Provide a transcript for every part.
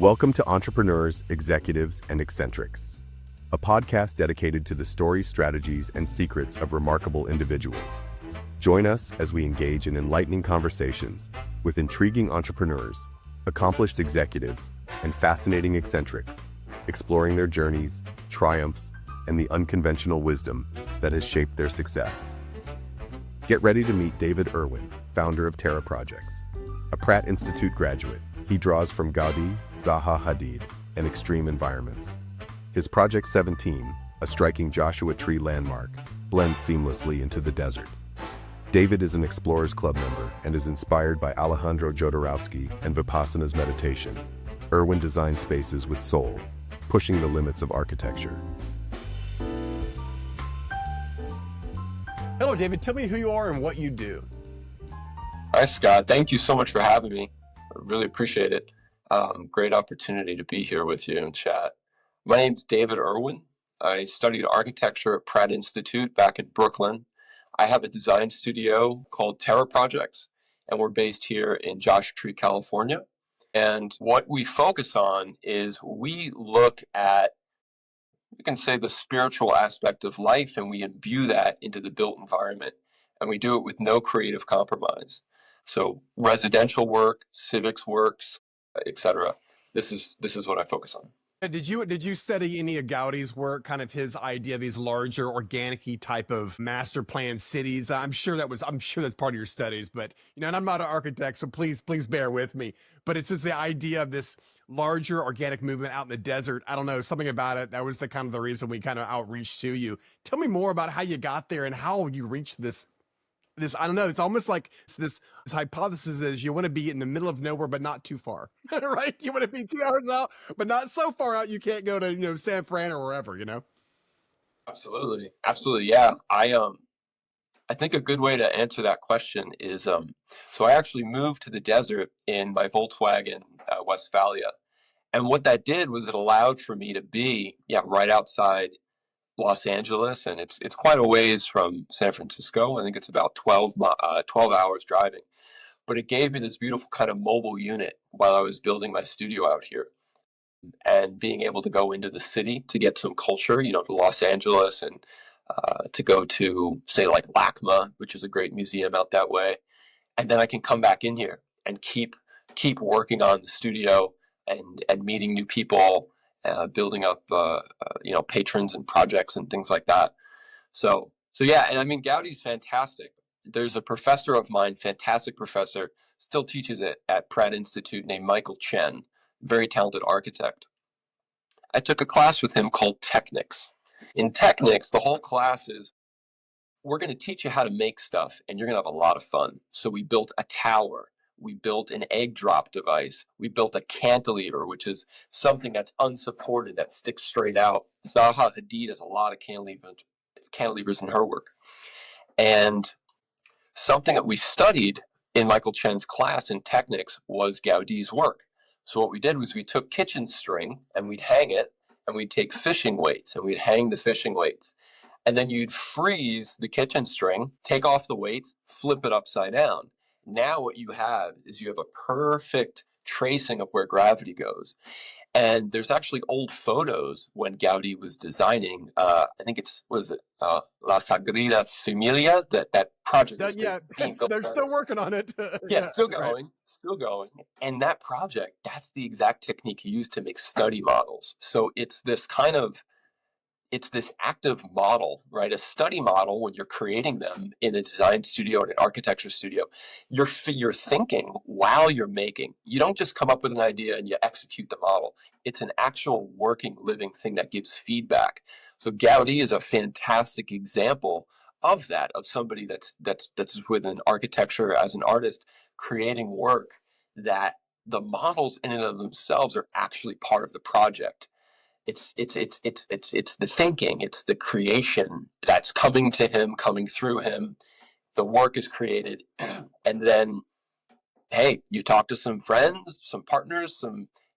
Welcome to Entrepreneurs, Executives, and Eccentrics, a podcast dedicated to the stories, strategies, and secrets of remarkable individuals. Join us as we engage in enlightening conversations with intriguing entrepreneurs, accomplished executives, and fascinating eccentrics, exploring their journeys, triumphs, and the unconventional wisdom that has shaped their success. Get ready to meet David Irwin, founder of Terra Projects. A Pratt Institute graduate, he draws from Gaudi, Zaha Hadid, and extreme environments. His Project 17, a striking Joshua Tree landmark, blends seamlessly into the desert. David is an Explorers Club member and is inspired by Alejandro Jodorowsky and Vipassana's meditation. Irwin designs spaces with soul, pushing the limits of architecture. Hello, David. Tell me who you are and what you do. Hi, Scott. Thank you so much for having me. I really appreciate it. Great opportunity to be here with you and chat. My name's David Irwin. I studied architecture at Pratt Institute back in Brooklyn. I have a design studio called Terra Projects, and we're based here in Joshua Tree, California. And what we focus on is we look at, you can say, the spiritual aspect of life, and we imbue that into the built environment. And we do it with no creative compromise. So residential work, civics works, etc. This is what I focus on. Did you study any of Gaudi's work, kind of his idea of these larger organic-y type of master plan cities? I'm sure that's part of your studies, but and I'm not an architect, so please bear with me. But it's just the idea of this larger organic movement out in the desert. I don't know, something about it. That was the reason we kind of outreached to you. Tell me more about how you got there and how you reached this, I don't know, it's almost like this hypothesis is you want to be in the middle of nowhere, but not too far, right? You want to be 2 hours out, but not so far out you can't go to, San Fran or wherever, Absolutely. Yeah. I think a good way to answer that question is, so I actually moved to the desert in my Volkswagen Westphalia. And what that did was it allowed for me to be, right outside Los Angeles, and it's quite a ways from San Francisco. I think it's about 12 hours driving. But it gave me this beautiful kind of mobile unit while I was building my studio out here. And being able to go into the city to get some culture, to Los Angeles, and to go to, say, like LACMA, which is a great museum out that way. And then I can come back in here and keep working on the studio and meeting new people, building up, patrons and projects and things like that. So yeah, and I mean, Gaudi's fantastic. There's a professor of mine, fantastic professor, still teaches it at Pratt Institute, named Michael Chen, very talented architect. I took a class with him called Technics. In Technics, the whole class is, we're going to teach you how to make stuff, and you're going to have a lot of fun. So we built a tower. We built an egg drop device. We built a cantilever, which is something that's unsupported, that sticks straight out. Zaha Hadid has a lot of cantilevers in her work. And something that we studied in Michael Chen's class in Technics was Gaudi's work. So what we did was we took kitchen string and we'd hang it, and we'd take fishing weights and we'd hang the fishing weights. And then you'd freeze the kitchen string, take off the weights, flip it upside down. Now what you have is you have a perfect tracing of where gravity goes. And there's actually old photos when Gaudi was designing, I think La Sagrada Familia, that project. They're still working on it. Still going. And that project, that's the exact technique he used to make study models. So it's this active model, right? A study model, when you're creating them in a design studio or an architecture studio, you're thinking while you're making. You don't just come up with an idea and you execute the model. It's an actual working, living thing that gives feedback. So Gaudi is a fantastic example of that, of somebody that's within architecture as an artist, creating work that the models in and of themselves are actually part of the project. It's the thinking, it's the creation that's coming to him, coming through him. The work is created, and then, hey, you talk to some friends, some partners,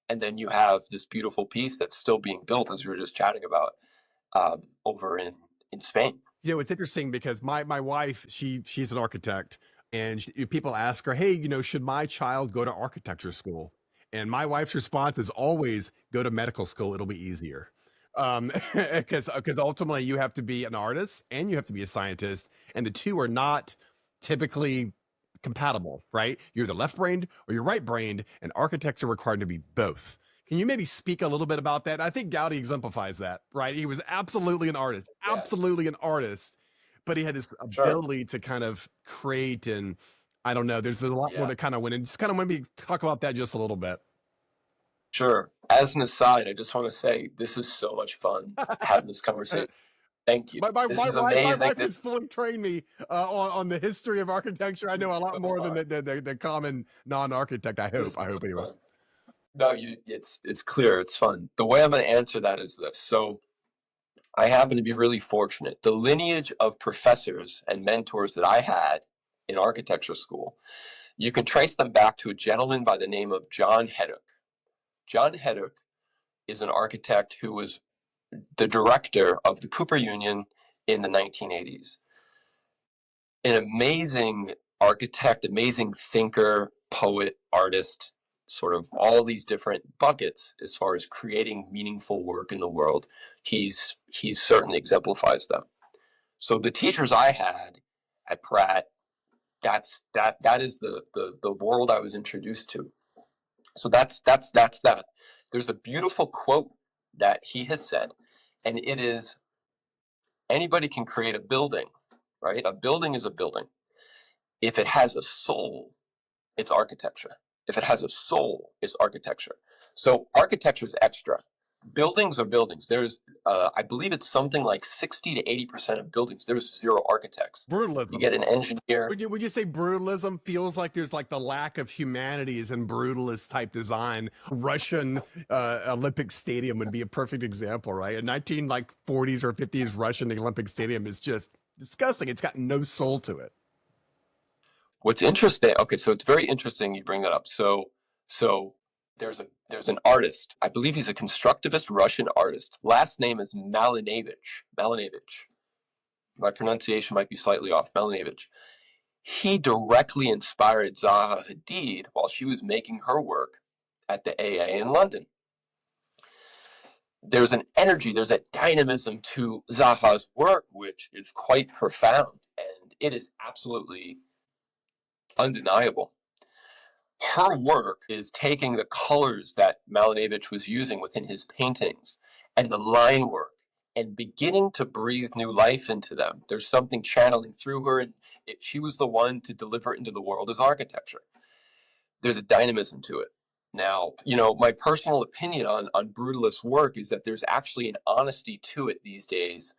and then you have this beautiful piece that's still being built, as we were just chatting about, over in Spain. It's interesting because my wife, she's an architect, and people ask her, hey, should my child go to architecture school? And my wife's response is always go to medical school. It'll be easier. Because ultimately you have to be an artist and you have to be a scientist, and the two are not typically compatible, right? You're either left-brained or you're right-brained, and architects are required to be both. Can you maybe speak a little bit about that? I think Gaudi exemplifies that, right? He was Yeah, absolutely an artist, but he had this sure. ability to kind of create, and I don't know, there's a lot more Yeah, that kind of went in. Just kind of want me to talk about that just a little bit. sure. As an aside, I just want to say this is so much fun having this conversation. Thank you. This is My amazing. wife has fully trained me on the history of architecture. I know a This is lot so more than fun. the common non-architect. I This hope. is I so hope anyway. fun. No, it's clear. It's fun. The way I'm going to answer that is this. So I happen to be really fortunate. The lineage of professors and mentors that I had in architecture school, you can trace them back to a gentleman by the name of John Heddock. John Heddock is an architect who was the director of the Cooper Union in the 1980s. An amazing architect, amazing thinker, poet, artist, sort of all these different buckets as far as creating meaningful work in the world. He certainly exemplifies them. So the teachers I had at Pratt, that is the world I was introduced to. So that's that. There's a beautiful quote that he has said, and it is anybody can create a building, right? A building is a building. If it has a soul, it's architecture. If it has a soul, it's architecture. So architecture is extra. Buildings are buildings. I believe it's something like 60 to 80% of buildings. There's zero architects. You Brutalism. get an engineer. When you say brutalism, feels like there's like the lack of humanities in brutalist type design. Russian Olympic Stadium would be a perfect example, right? A 1940s or 50s Russian Olympic Stadium is just disgusting. It's got no soul to it. What's interesting? Okay, so it's very interesting you bring that up. So there's an artist. I believe he's a constructivist Russian artist. Last name is Malinevich. Malinevich. My pronunciation might be slightly off. Malinevich. He directly inspired Zaha Hadid while she was making her work at the AA in London. There's an energy, there's a dynamism to Zaha's work, which is quite profound, and it is absolutely undeniable. Her work is taking the colors that Malinevich was using within his paintings and the line work and beginning to breathe new life into them. There's something channeling through her, and she was the one to deliver it into the world as architecture. There's a dynamism to it. Now, my personal opinion on brutalist work is that there's actually an honesty to it these days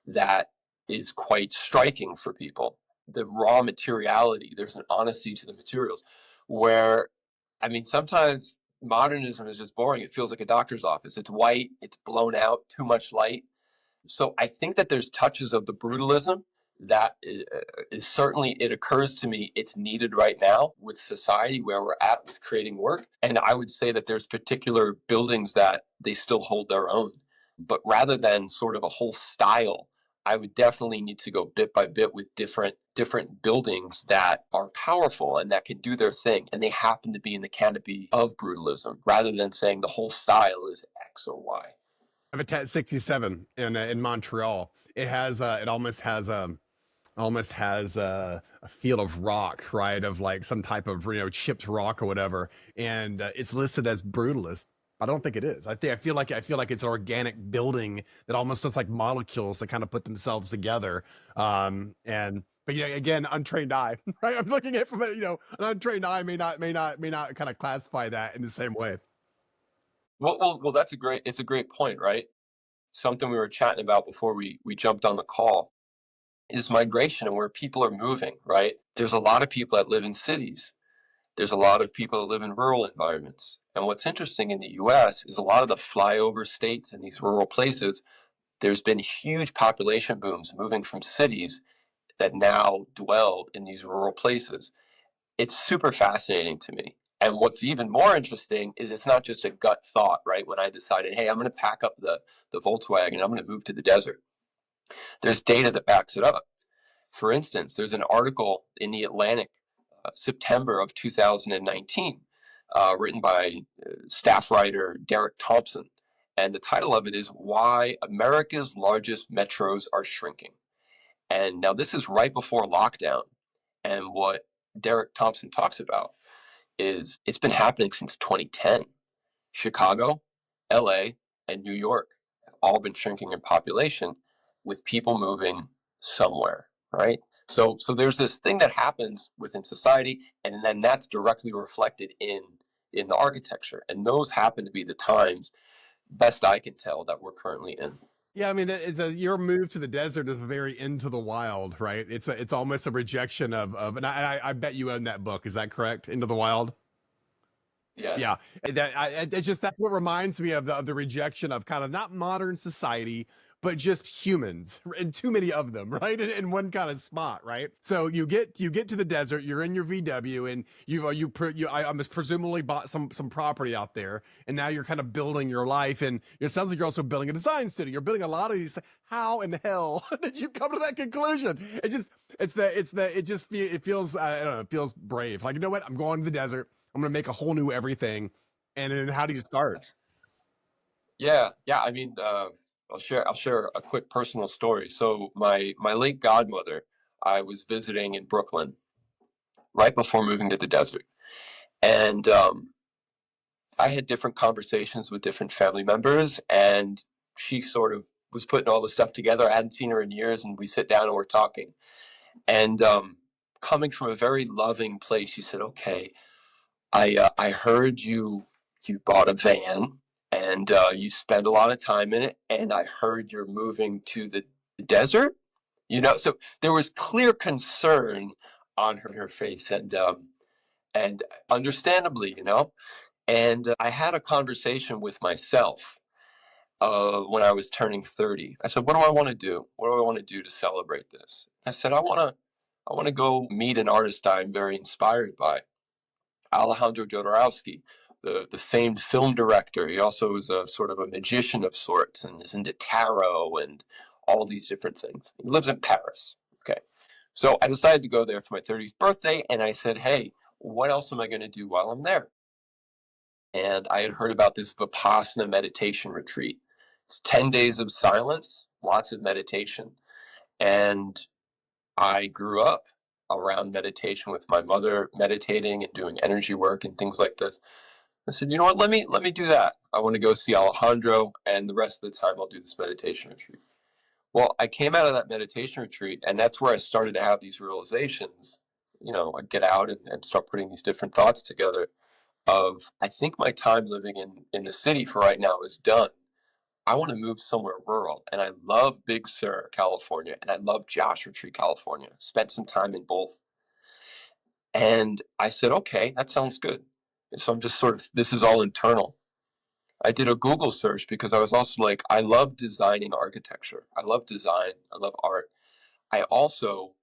that is quite striking for people. The raw materiality, there's an honesty to the materials where, I mean, sometimes modernism is just boring. It feels like a doctor's office. It's white, it's blown out, too much light. So I think that there's touches of the brutalism that is certainly, it occurs to me, it's needed right now with society where we're at with creating work. And I would say that there's particular buildings that they still hold their own. But rather than sort of a whole style, I would definitely need to go bit by bit with different buildings that are powerful and that can do their thing, and they happen to be in the canopy of brutalism, rather than saying the whole style is X or Y. Habitat 67 in Montreal. It almost has a feel of rock, right? Of like some type of chipped rock or whatever, and it's listed as brutalist. I don't think it is. I feel like it's an organic building that almost looks like molecules that kind of put themselves together. And but again, untrained eye, right? I'm looking at it from an untrained eye may not kind of classify that in the same way. Well, it's a great point, right? Something we were chatting about before we jumped on the call is migration and where people are moving, right? There's a lot of people that live in cities. There's a lot of people that live in rural environments. And what's interesting in the US is a lot of the flyover states and these rural places, there's been huge population booms moving from cities that now dwell in these rural places. It's super fascinating to me. And what's even more interesting is it's not just a gut thought, right? When I decided, hey, I'm going to pack up the Volkswagen, I'm going to move to the desert. There's data that backs it up. For instance, there's an article in the Atlantic, September of 2019. written by staff writer Derek Thompson. And the title of it is Why America's Largest Metros Are Shrinking. And now this is right before lockdown. And what Derek Thompson talks about is it's been happening since 2010. Chicago, LA, and New York have all been shrinking in population with people moving somewhere, right? So there's this thing that happens within society, and then that's directly reflected in the architecture. And those happen to be the times, best I can tell, that we're currently in. Yeah, I mean, your move to the desert is very into the wild, right? It's almost a rejection of, and I bet you own that book. Is that correct? Into the Wild. Yes. Yeah, it's just that's what reminds me of the rejection of kind of not modern society, but just humans, and too many of them, right? In one kind of spot, right? So you get to the desert, you're in your VW, and I must presumably bought some property out there, and now you're kind of building your life, and it sounds like you're also building a design studio. You're building a lot of these things. How in the hell did you come to that conclusion? It feels I don't know, it feels brave. Like, you know what? I'm going to the desert. I'm going to make a whole new everything. And then how do you start? Yeah. I mean, I'll share a quick personal story. So my late godmother, I was visiting in Brooklyn right before moving to the desert, and I had different conversations with different family members, and she sort of was putting all the stuff together. I hadn't seen her in years, and we sit down and we're talking. And coming from a very loving place, she said, "Okay, I heard you bought a van and you spend a lot of time in it, and I heard you're moving to the desert." So there was clear concern on her face, and understandably, And I had a conversation with myself when I was turning 30. I said, "What do I want to do? What do I want to do to celebrate this?" I said, I want to go meet an artist I'm very inspired by, Alejandro Jodorowsky, the famed film director. He also is a sort of a magician of sorts and is into tarot and all these different things. He lives in Paris. Okay. So I decided to go there for my 30th birthday, and I said, "Hey, what else am I going to do while I'm there?" And I had heard about this Vipassana meditation retreat. It's 10 days of silence, lots of meditation. And I grew up around meditation with my mother meditating and doing energy work and things like this. I said, "You know what, let me do that. I want to go see Alejandro, and the rest of the time I'll do this meditation retreat." Well, I came out of that meditation retreat, and that's where I started to have these realizations. I get out and start putting these different thoughts together of, I think my time living in the city for right now is done. I want to move somewhere rural. And I love Big Sur, California, and I love Joshua Tree, California. Spent some time in both. And I said, "Okay, that sounds good." And so I'm just this is all internal. I did a Google search because I was also like, I love designing architecture. I love design. I love art. I also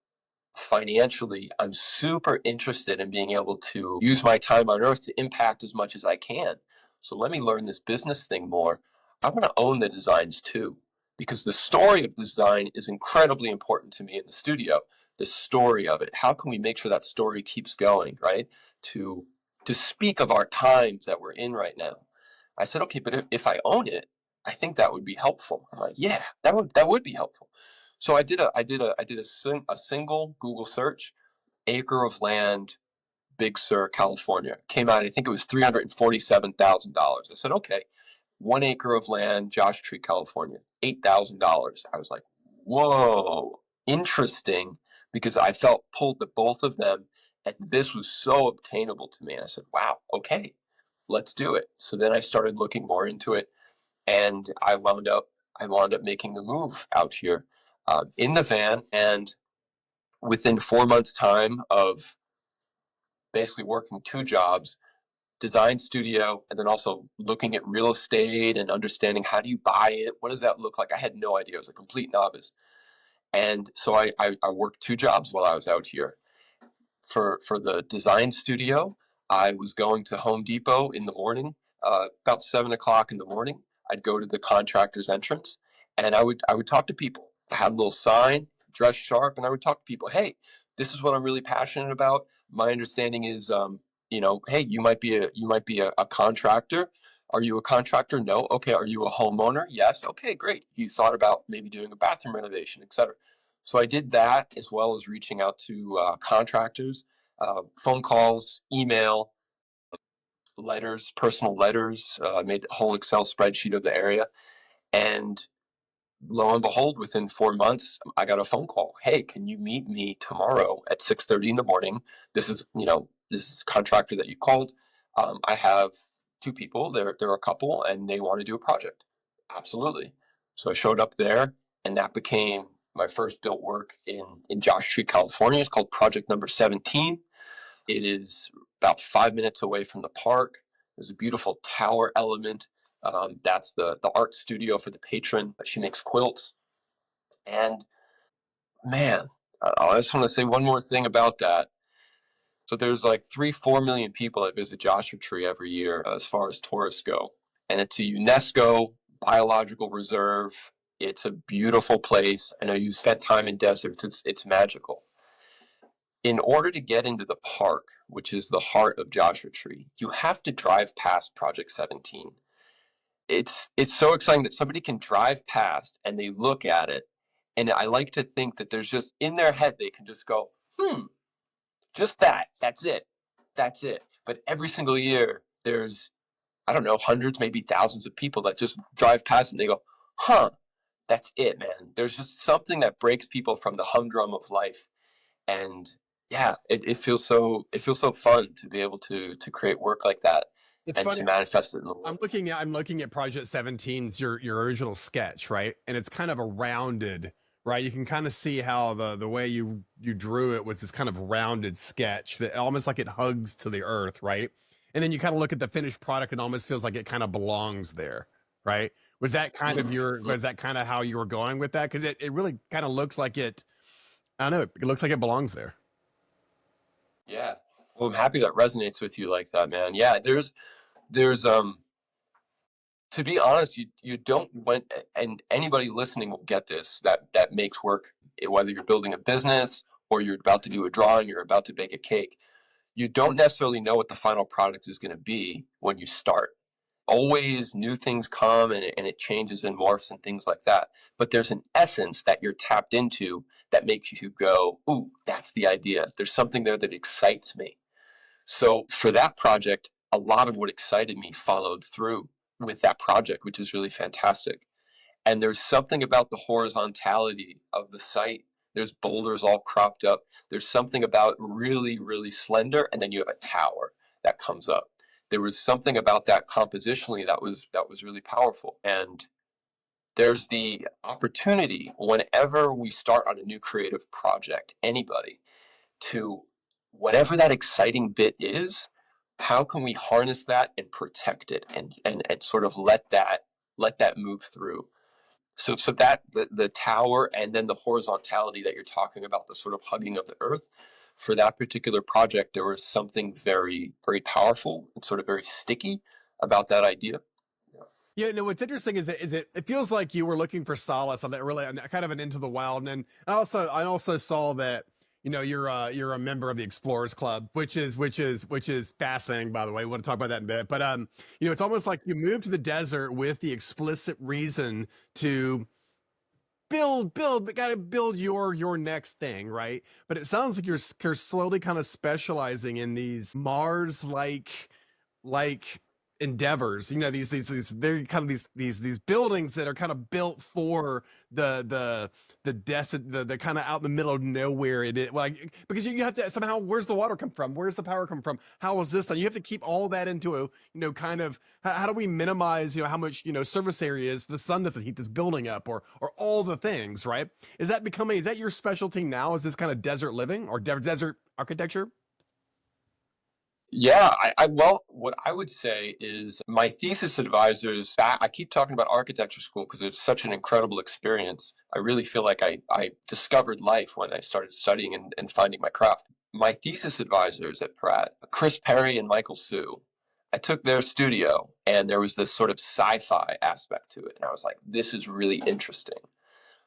financially, I'm super interested in being able to use my time on earth to impact as much as I can. So let me learn this business thing more. I want to own the designs too, because the story of design is incredibly important to me in the studio. The story of it. How can we make sure that story keeps going, right? To to speak of our times that we're in right now. I said, "Okay, but if I own it, I think that would be helpful." I'm like, "Yeah, that would be helpful." So I did a single Google search, acre of land, Big Sur, California. Came out, I think it was $347,000. I said, "Okay, 1 acre of land, Josh Tree, California, $8,000." I was like, "Whoa, interesting," because I felt pulled to both of them, and this was so obtainable to me. And I said, "Wow, okay, let's do it." So then I started looking more into it, and I wound up making the move out here in the van, and within 4 months' time of basically working two jobs, design studio, and then also looking at real estate and understanding, how do you buy it? What does that look like? I had no idea. I was a complete novice. And so I worked two jobs while I was out here. For the design studio, I was going to Home Depot in the morning, about 7 o'clock in the morning. I'd go to the contractor's entrance, and I would talk to people. I had a little sign, dress sharp, and I would talk to people. "Hey, this is what I'm really passionate about. My understanding is hey, you might be a contractor. Are you a contractor? No. Okay. Are you a homeowner? Yes. Okay, great. You thought about maybe doing a bathroom renovation, etc. So I did that as well as reaching out to contractors, phone calls, email, letters, personal letters. I made a whole Excel spreadsheet of the area, and lo and behold, within 4 months, I got a phone call. Hey, can you meet me tomorrow at 6:30 in the morning? This is a contractor that you called. I have two people. They're a couple, and they want to do a project. Absolutely. So I showed up there, and that became my first built work in Joshua Tree, California. It's called Project Number 17. It is about 5 minutes away from the park. There's a beautiful tower element. That's the art studio for the patron. She makes quilts. And man, I just want to say one more thing about that. So there's like 3-4 million people that visit Joshua Tree every year as far as tourists go. And it's a UNESCO biological reserve. It's a beautiful place. I know you spent time in deserts. It's magical. In order to get into the park, which is the heart of Joshua Tree, you have to drive past Project 17. It's so exciting that somebody can drive past and they look at it, and I like to think that there's just in their head they can just go, just that's it. But every single year there's, I don't know, hundreds, maybe thousands of people that just drive past and they go, that's it, man. There's just something that breaks people from the humdrum of life. And yeah, it feels so fun to be able to create work like that It's and funny. to manifest it in the I'm world. looking at Project 17's your original sketch, right? And it's kind of a rounded, right? You can kind of see how the way you drew it was this kind of rounded sketch that almost like it hugs to the earth, right? And then you kind of look at the finished product and almost feels like it kind of belongs there, right? Was that kind of was that kind of how you were going with that? Because it really kind of looks like it, I don't know, it looks like it belongs there. Yeah. Well, I'm happy that resonates with you like that, man. Yeah, there's to be honest, you don't when and anybody listening will get this that makes work, whether you're building a business or you're about to do a drawing, you're about to bake a cake. You don't necessarily know what the final product is going to be when you start. Always new things come, and it changes and morphs and things like that. But there's an essence that you're tapped into that makes you go, ooh, that's the idea. There's something there that excites me. So for that project, a lot of what excited me followed through with that project, which is really fantastic. And there's something about the horizontality of the site. There's boulders all cropped up. There's something about really, really slender, and then you have a tower that comes up. There was something about that compositionally that was really powerful. And there's the opportunity whenever we start on a new creative project, anybody, to whatever that exciting bit is, how can we harness that and protect it and sort of let that move through. So that the tower and then the horizontality that you're talking about, the sort of hugging of the earth, for that particular project, there was something very, very powerful and sort of very sticky about that idea. Yeah, no. What's interesting is it feels like you were looking for solace on that, really kind of an into the wild. And then I also saw that you're a member of the Explorers Club, which is fascinating. By the way, we want to talk about that in a bit. But it's almost like you moved to the desert with the explicit reason to but gotta build your next thing, right? But it sounds like you're slowly kind of specializing in these Mars like endeavors, these they're kind of these buildings that are kind of built for the kind of out in the middle of nowhere, it is like, because you have to somehow, where's the water come from, where's the power come from, how is this done, you have to keep all that into a kind of, how do we minimize how much surface area is, the sun doesn't heat this building up, or all the things, right? Is that your specialty now, is this kind of desert living or desert architecture? Yeah, well, what I would say is my thesis advisors, I keep talking about architecture school because it's such an incredible experience. I really feel like I discovered life when I started studying and finding my craft. My thesis advisors at Pratt, Chris Perry and Michael Sue, I took their studio and there was this sort of sci-fi aspect to it. And I was like, this is really interesting.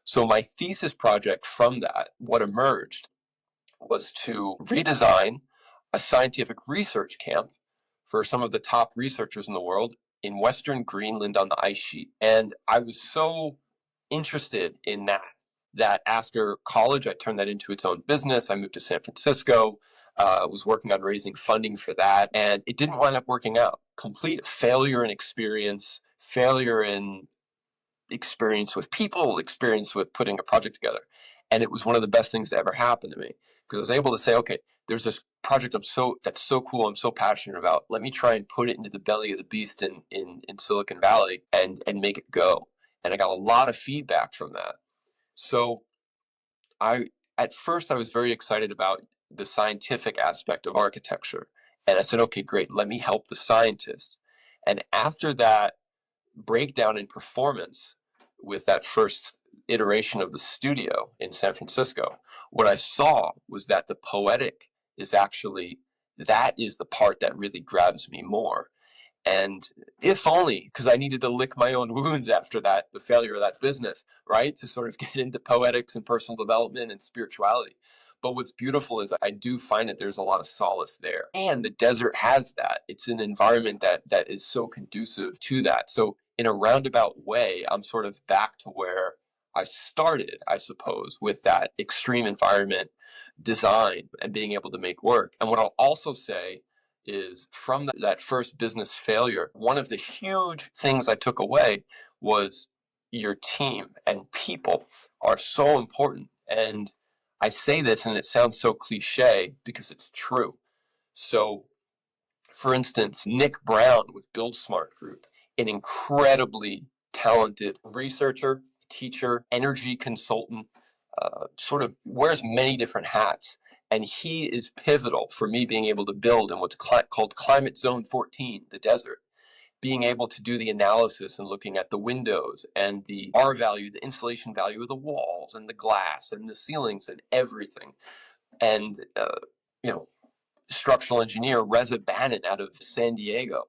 So my thesis project from that, what emerged was to redesign a scientific research camp for some of the top researchers in the world in Western Greenland on the ice sheet. And I was so interested in that after college, I turned that into its own business. I moved to San Francisco, was working on raising funding for that, and it didn't wind up working out. Complete failure in experience, failure in experience with people, experience with putting a project together. And it was one of the best things that ever happened to me because I was able to say, okay, there's this project that's so cool, I'm so passionate about. Let me try and put it into the belly of the beast in Silicon Valley and make it go. And I got a lot of feedback from that. So at first I was very excited about the scientific aspect of architecture. And I said, okay, great, let me help the scientists. And after that breakdown in performance with that first iteration of the studio in San Francisco, what I saw was that the poetic is actually, that is the part that really grabs me more. And if only because I needed to lick my own wounds after that, the failure of that business, right? To sort of get into poetics and personal development and spirituality. But what's beautiful is I do find that there's a lot of solace there. And the desert has that. It's an environment that is so conducive to that. So in a roundabout way, I'm sort of back to where I started, I suppose, with that extreme environment design and being able to make work. And what I'll also say is from that first business failure, one of the huge things I took away was your team, and people are so important. And I say this and it sounds so cliche because it's true. So, for instance, Nick Brown with Build Smart Group, an incredibly talented researcher, teacher, energy consultant, sort of wears many different hats. And he is pivotal for me being able to build in what's called Climate Zone 14, the desert. Being able to do the analysis and looking at the windows and the R value, the insulation value of the walls and the glass and the ceilings and everything. And, you know, structural engineer Reza Bannon out of San Diego.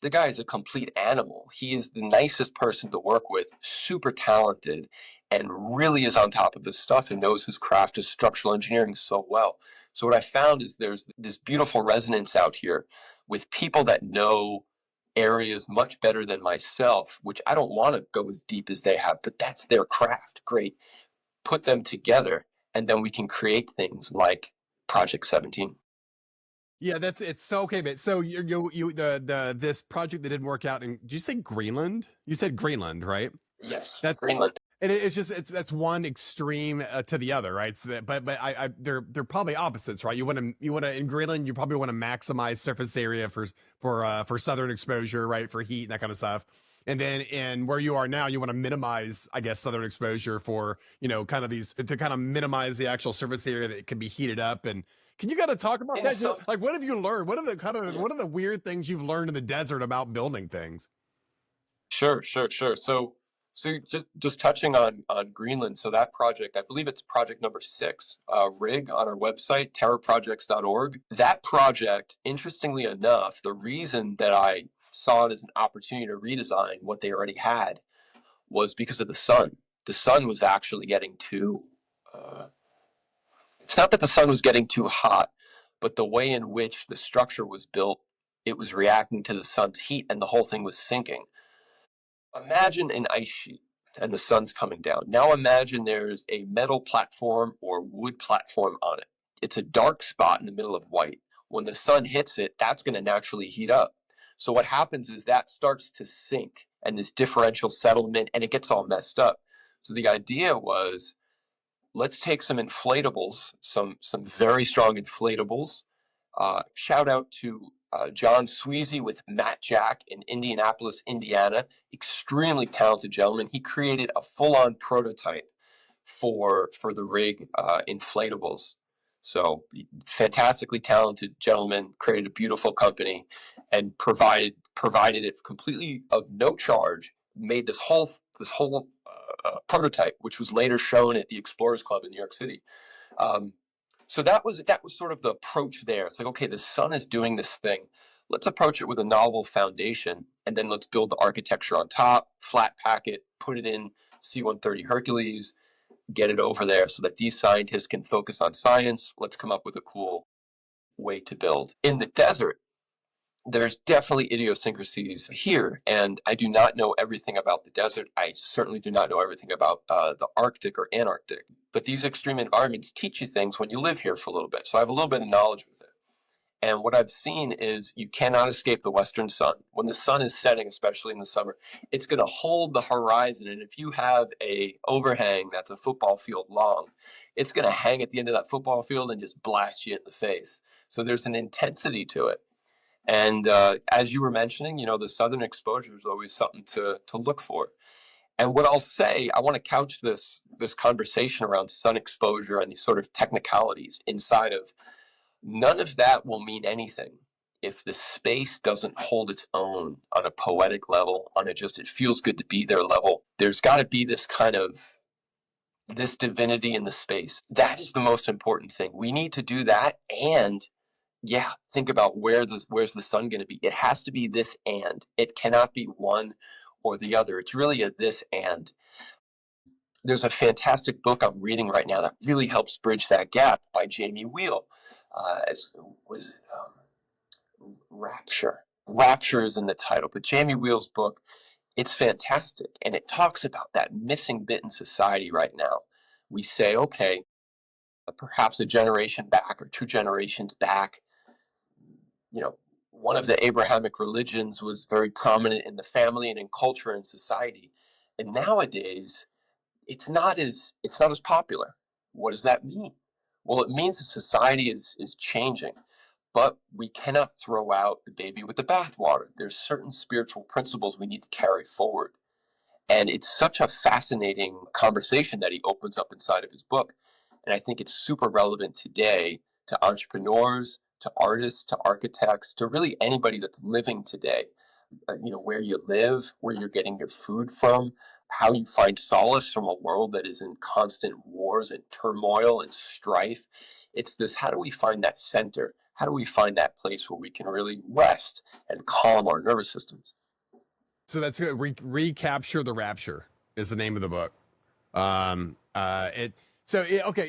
The guy is a complete animal. He is the nicest person to work with, super talented, and really is on top of this stuff and knows his craft of structural engineering so well. So what I found is there's this beautiful resonance out here with people that know areas much better than myself, which I don't want to go as deep as they have, but that's their craft. Great. Put them together, and then we can create things like Project 17. Yeah, it's so okay, but so the this project that didn't work out in, did you say Greenland? You said Greenland, right? Yes, That's Greenland. and it's just that's one extreme to the other, right? So that, but they're probably opposites, right? You want to in Greenland, you probably want to maximize surface area for southern exposure, right? For heat and that kind of stuff. And then in where you are now, you want to minimize, I guess, southern exposure for, kind of these to kind of minimize the actual surface area that can be heated up. And can you kind of talk about that? Like, what have you learned? What are the what are the weird things you've learned in the desert about building things? Sure. So just touching on Greenland. So that project, I believe it's project number 6, rig on our website, terraprojects.org. That project, interestingly enough, the reason that I saw it as an opportunity to redesign what they already had was because of the sun. The sun was actually getting too. It's not that the sun was getting too hot, but the way in which the structure was built, it was reacting to the sun's heat, and the whole thing was sinking. Imagine an ice sheet and the sun's coming down. Now imagine there's a metal platform or wood platform on it. It's a dark spot in the middle of white. When the sun hits it, that's going to naturally heat up. So what happens is that starts to sink and this differential settlement, and it gets all messed up. So the idea was, let's take some inflatables, some very strong inflatables. Shout out to John Sweezy with Matt Jack in Indianapolis, Indiana. Extremely talented gentleman. He created a full-on prototype for the rig inflatables. So fantastically talented gentleman, created a beautiful company, and provided it completely of no charge. Made this whole prototype, which was later shown at the Explorers Club in New York City. So that was sort of the approach there. It's like, okay, the sun is doing this thing. Let's approach it with a novel foundation, and then let's build the architecture on top, flat pack it, put it in C-130 Hercules, get it over there so that these scientists can focus on science. Let's come up with a cool way to build. In the desert, there's definitely idiosyncrasies here, and I do not know everything about the desert. I certainly do not know everything about the Arctic or Antarctic, but these extreme environments teach you things when you live here for a little bit. So I have a little bit of knowledge with it. And what I've seen is you cannot escape the western sun. When the sun is setting, especially in the summer, it's going to hold the horizon. And if you have a overhang that's a football field long, it's going to hang at the end of that football field and just blast you in the face. So there's an intensity to it. And as you were mentioning, the southern exposure is always something to look for. And what I'll say, I want to couch this conversation around sun exposure and these sort of technicalities inside of none of that will mean anything if the space doesn't hold its own on a poetic level, on a just it feels good to be there level. There's got to be this divinity in the space. That is the most important thing. We need to do that, and yeah, think about where's the sun going to be. It has to be this and. It cannot be one or the other. It's really a this and. There's a fantastic book I'm reading right now that really helps bridge that gap by Jamie Wheel. Was it Rapture? Rapture is in the title, but Jamie Wheel's book, it's fantastic, and it talks about that missing bit in society right now. We say, okay, perhaps a generation back or two generations back, one of the Abrahamic religions was very prominent in the family and in culture and society. And nowadays, it's not as popular. What does that mean? Well, it means that society is changing, but we cannot throw out the baby with the bathwater. There's certain spiritual principles we need to carry forward. And it's such a fascinating conversation that he opens up inside of his book. And I think it's super relevant today to entrepreneurs, to artists, to architects, to really anybody that's living today. Where you live, where you're getting your food from, how you find solace from a world that is in constant wars and turmoil and strife. It's this, how do we find that center? How do we find that place where we can really rest and calm our nervous systems? So that's good. Recapture the Rapture is the name of the book. Okay.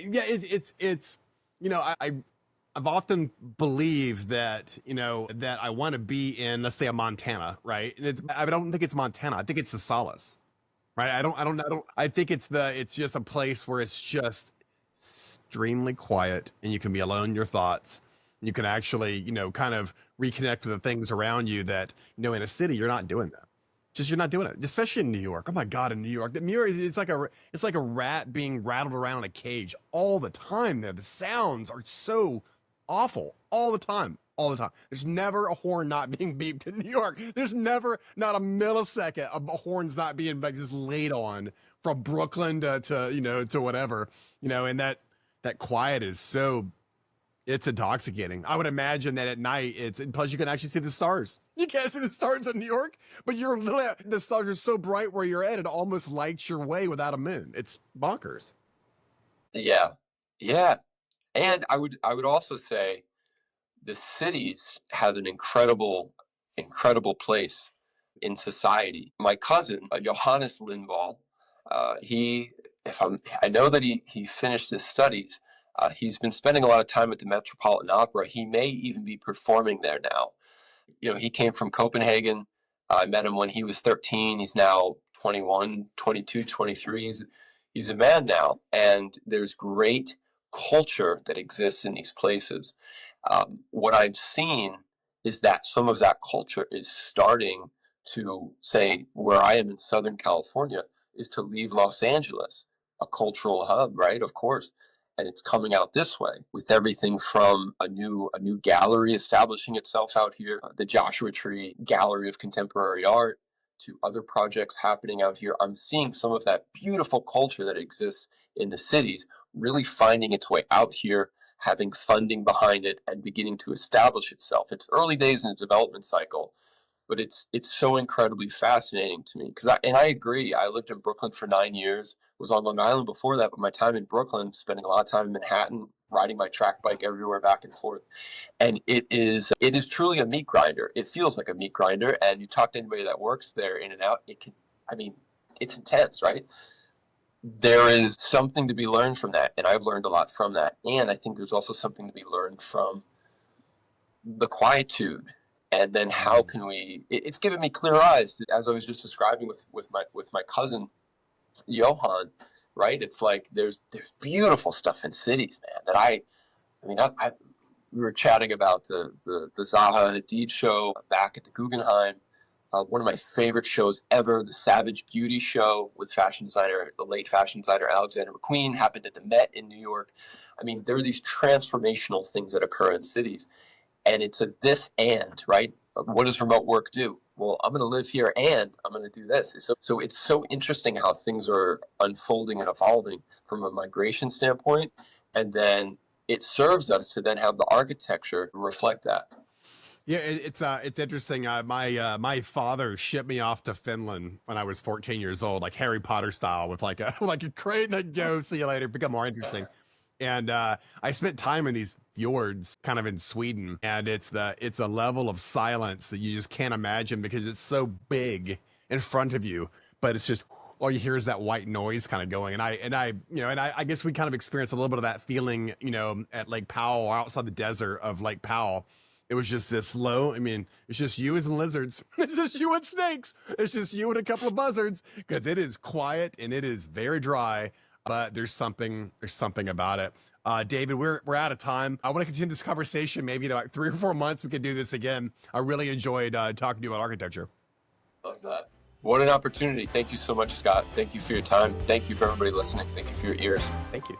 Yeah, it's, I've often believed that, that I want to be in, let's say, a Montana, right? And I don't think it's Montana. I think it's the solace, right? I think it's just a place where it's just extremely quiet and you can be alone in your thoughts. You can actually, kind of reconnect with the things around you that, in a city, you're not doing that. You're not doing it, especially in New York. Oh my God, in New York, it's like a rat being rattled around in a cage all the time. There, the sounds are so awful all the time, all the time. There's never a horn not being beeped in New York. There's never not a millisecond of horns not being just laid on from Brooklyn to whatever, and that quiet is so. It's intoxicating. I would imagine that at night, plus you can actually see the stars. You can't see the stars in New York, but the stars are so bright where you're at, it almost lights your way without a moon. It's bonkers. Yeah. Yeah. And I would also say the cities have an incredible place in society. My cousin, Johannes Lindvall, he, I know that he finished his studies. He's been spending a lot of time at the Metropolitan Opera. He may even be performing there now. He came from Copenhagen. I met him when he was 13. He's now 21, 22, 23. He's a man now, and there's great culture that exists in these places. What I've seen is that some of that culture is starting to, say, where I am in Southern California, is to leave Los Angeles, a cultural hub, right? Of course. And it's coming out this way with everything from a new gallery establishing itself out here, the Joshua Tree Gallery of Contemporary Art, to other projects happening out here. I'm seeing some of that beautiful culture that exists in the cities really finding its way out here, having funding behind it, and beginning to establish itself. It's early days in the development cycle, but it's so incredibly fascinating to me. And I agree. I lived in Brooklyn for 9 years. Was on Long Island before that, but my time in Brooklyn, spending a lot of time in Manhattan, riding my track bike everywhere back and forth. And it is truly a meat grinder. It feels like a meat grinder. And you talk to anybody that works there in and out, it's intense, right? There is something to be learned from that, and I've learned a lot from that. And I think there's also something to be learned from the quietude, and then how can it's given me clear eyes, as I was just describing with my cousin Johan, right? It's like there's beautiful stuff in cities, man, that I we were chatting about the Zaha Hadid show back at the Guggenheim. One of my favorite shows ever, the Savage Beauty show with the late fashion designer Alexander McQueen, happened at the Met in New York. I mean, there are these transformational things that occur in cities, and it's a this and, right? What does remote work do? Well, I'm going to live here and I'm going to do this. So it's so interesting how things are unfolding and evolving from a migration standpoint, and then it serves us to then have the architecture reflect that. Yeah, it's interesting. My father shipped me off to Finland when I was 14 years old, like Harry Potter style, with like a like a crate and a go. See you later. Become more interesting. And I spent time in these fjords, kind of in Sweden, and it's a level of silence that you just can't imagine because it's so big in front of you, but it's just all you hear is that white noise kind of going. And I guess we kind of experienced a little bit of that feeling, at Lake Powell, outside the desert of Lake Powell. It was just this low. I mean, it's just you and lizards. It's just you and snakes. It's just you and a couple of buzzards, because it is quiet and it is very dry. But there's something about it. David, we're out of time. I want to continue this conversation. Maybe in like 3 or 4 months we could do this again. I really enjoyed talking to you about architecture. Love that. What an opportunity. Thank you so much, Scott. Thank you for your time. Thank you for everybody listening. Thank you for your ears. Thank you.